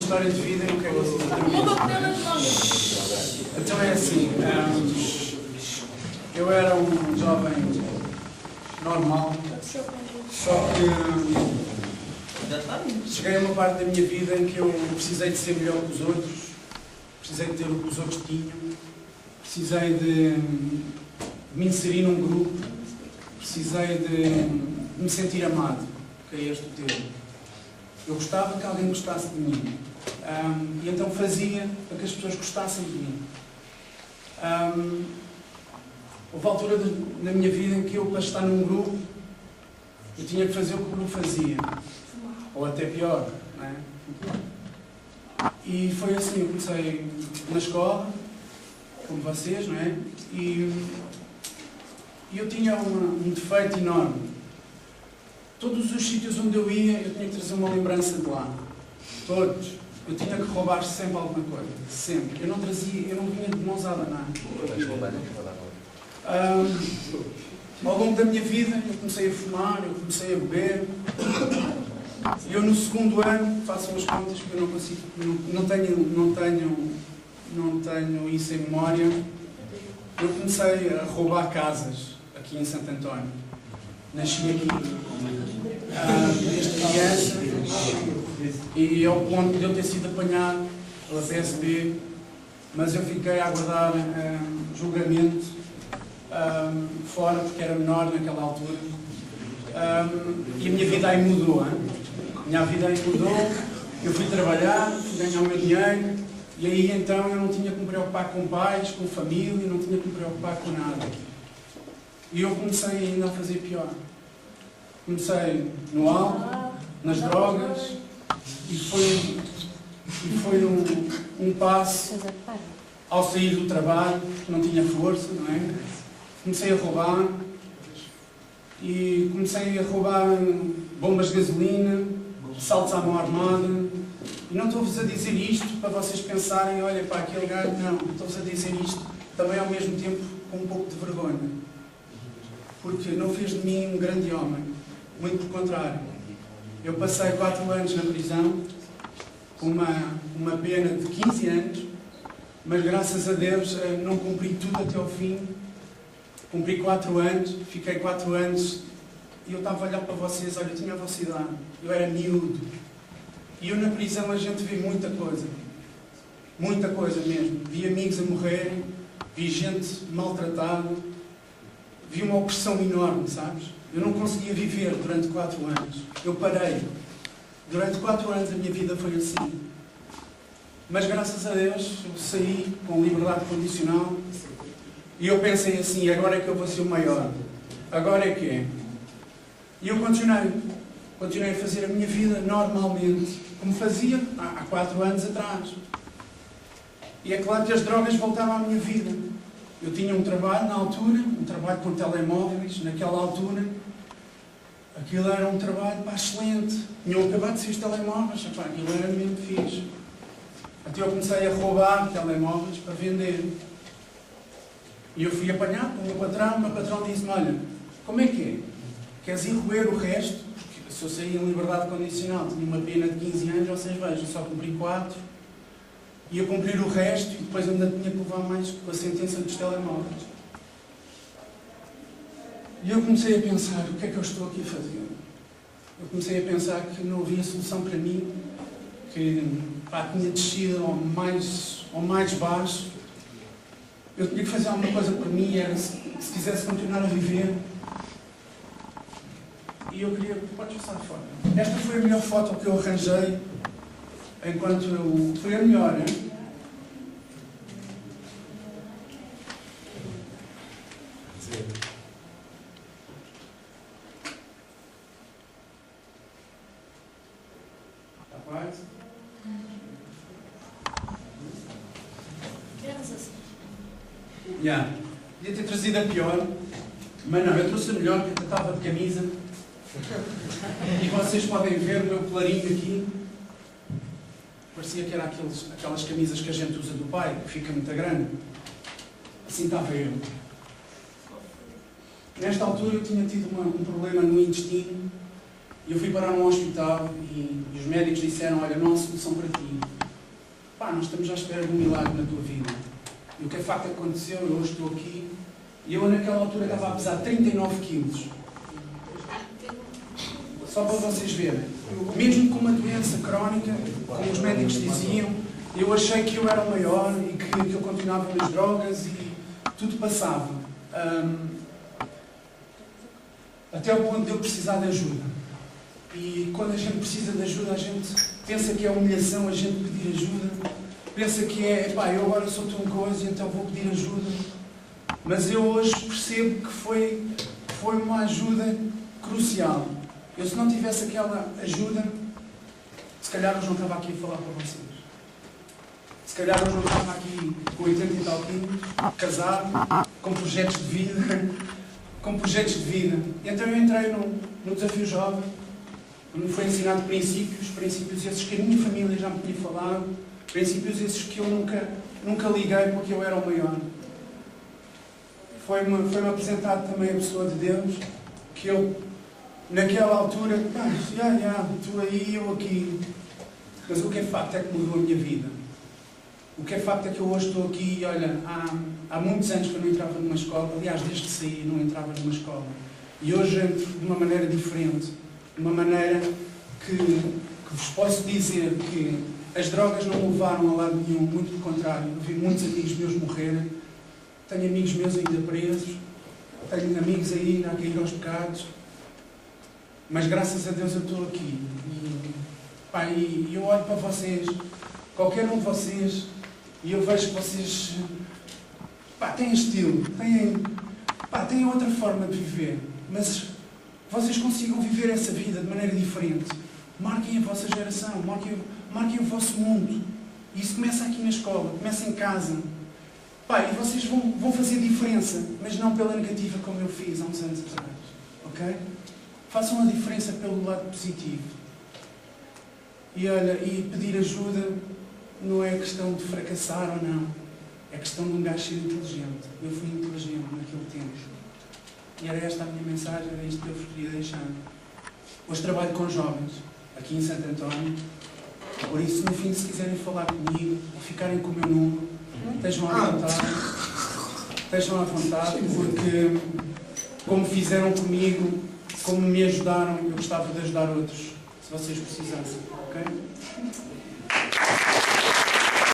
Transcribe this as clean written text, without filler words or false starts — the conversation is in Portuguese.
história de vida e não quero assim exatamente. Então é assim, eu era um jovem normal, só que cheguei a uma parte da minha vida em que eu precisei de ser melhor que os outros, precisei de ter o que os outros tinham, precisei de me inserir num grupo, precisei de me sentir amado, que é este o termo. Eu gostava que alguém gostasse de mim. E então fazia para que as pessoas gostassem de mim. Houve altura na minha vida em que eu, para estar num grupo, eu tinha que fazer o que o grupo fazia. Ou até pior, não é? E foi assim, eu comecei na escola, como vocês, não é? E eu tinha um defeito enorme. Todos os sítios onde eu ia, eu tinha que trazer uma lembrança de lá. Todos. Eu tinha que roubar sempre alguma coisa. Sempre. Eu não vinha de mãos a nada. Ao longo da minha vida, eu comecei a fumar, eu comecei a beber. Eu no segundo ano, faço umas contas que eu não consigo, não tenho isso em memória. Eu comecei a roubar casas aqui em Santo António. Nasci aqui desde criança e ao ponto de eu ter sido apanhado pela PSP, mas eu fiquei a aguardar julgamento fora porque era menor naquela altura. E a minha vida aí mudou. Minha vida aí mudou, eu fui trabalhar, fui ganhar o meu dinheiro e aí então eu não tinha que me preocupar com pais, com família, não tinha que me preocupar com nada. E eu comecei ainda a fazer pior. Comecei no álcool, nas drogas e foi um passo ao sair do trabalho, que não tinha força, não é? Comecei a roubar e comecei a roubar bombas de gasolina, saltos à mão armada. E não estou-vos a dizer isto para vocês pensarem, olha para aquele gajo, não. Estou-vos a dizer isto também ao mesmo tempo com um pouco de vergonha. Porque não fez de mim um grande homem. Muito pelo contrário. Eu passei 4 anos na prisão, com uma pena de 15 anos, mas graças a Deus não cumpri tudo até ao fim. Cumpri 4 anos, fiquei 4 anos e eu estava a olhar para vocês, olha, eu tinha a vossa idade, eu era miúdo. E eu na prisão a gente vê muita coisa mesmo. Vi amigos a morrerem, vi gente maltratada, vi uma opressão enorme, sabes? Eu não conseguia viver durante 4 anos. Eu parei. Durante 4 anos a minha vida foi assim. Mas graças a Deus eu saí com liberdade condicional e eu pensei assim, agora é que eu vou ser o maior. Agora é que é. E eu continuei a fazer a minha vida normalmente, como fazia há 4 anos atrás. E é claro que as drogas voltaram à minha vida. Eu tinha um trabalho na altura, um trabalho com telemóveis, naquela altura. Aquilo era um trabalho excelente. Tinham acabado de ser os telemóveis, aquilo era mesmo fixe. Até eu comecei a roubar telemóveis para vender. E eu fui apanhado pelo meu patrão disse-me, olha, como é que é? Queres ir roer o resto? Porque se eu saí em liberdade condicional, tinha uma pena de 15 anos, vocês vejam, só cumpri 4. Ia cumprir o resto e depois ainda tinha que levar mais com a sentença dos telemóveis. E eu comecei a pensar, o que é que eu estou aqui a fazer? Eu comecei a pensar que não havia solução para mim, que tinha descido ao mais baixo. Eu tinha que fazer alguma coisa por mim, era se quisesse continuar a viver. E eu queria... Podes passar de fora. Esta foi a melhor foto que eu arranjei enquanto eu... Foi a melhor, hein? Sim. Está quase? Yeah. Podia ter trazido a pior, mas não, eu trouxe a melhor, porque eu estava de camisa. E vocês podem ver o meu colarinho aqui. Parecia que era aquelas camisas que a gente usa do pai, que fica muito grande. Assim estava eu. Nesta altura eu tinha tido um problema no intestino e eu fui parar num hospital e os médicos disseram, olha, não há solução para ti. nós estamos à espera de um milagre na tua vida. E o que é facto é que aconteceu, eu hoje estou aqui, e eu naquela altura estava a pesar 39 quilos. Só para vocês verem. Mesmo com uma doença crónica, como os médicos diziam, eu achei que eu era o maior e que eu continuava nas drogas e tudo passava. Até o ponto de eu precisar de ajuda. E quando a gente precisa de ajuda, a gente pensa que é humilhação a gente pedir ajuda. Pensa que é, eu agora sou tão coisa, então vou pedir ajuda. Mas eu hoje percebo que foi uma ajuda crucial. Eu, se não tivesse aquela ajuda, se calhar hoje não estava aqui a falar para vocês. Se calhar hoje não estava aqui com 80 e tal quilos, casado, com projetos de vida. Então eu entrei no Desafio Jovem, onde me foi ensinado princípios esses que a minha família já me tinha falado, princípios esses que eu nunca liguei porque eu era o maior. Foi-me apresentado também a pessoa de Deus, que eu, naquela altura, tu aí, eu aqui. Mas o que é facto é que mudou a minha vida. O que é facto é que eu hoje estou aqui e, olha, há muitos anos que eu não entrava numa escola, aliás, desde que saí não entrava numa escola. E hoje entro de uma maneira diferente, de uma maneira que vos posso dizer que as drogas não me levaram a lado nenhum, muito pelo contrário. Eu vi muitos amigos meus morrerem, tenho amigos meus ainda presos, tenho amigos ainda a cair aos pecados, mas graças a Deus eu estou aqui. E eu olho para vocês, qualquer um de vocês, e eu vejo que vocês têm estilo, têm outra forma de viver, mas vocês consigam viver essa vida de maneira diferente. Marquem a vossa geração, marquem o vosso mundo. E isso começa aqui na escola, começa em casa. E vocês vão fazer diferença, mas não pela negativa como eu fiz há uns anos atrás. Ok? Façam a diferença pelo lado positivo. E pedir ajuda não é questão de fracassar ou não. É questão de um gajo ser inteligente. Eu fui inteligente naquele tempo. E era esta a minha mensagem, era isto que eu vos queria deixar. Hoje trabalho com jovens, aqui em Santo António. Por isso, no fim, se quiserem falar comigo, ou ficarem com o meu número, estejam à vontade. Estejam à vontade, porque como fizeram comigo, como me ajudaram, eu gostava de ajudar outros, se vocês precisassem. Ok?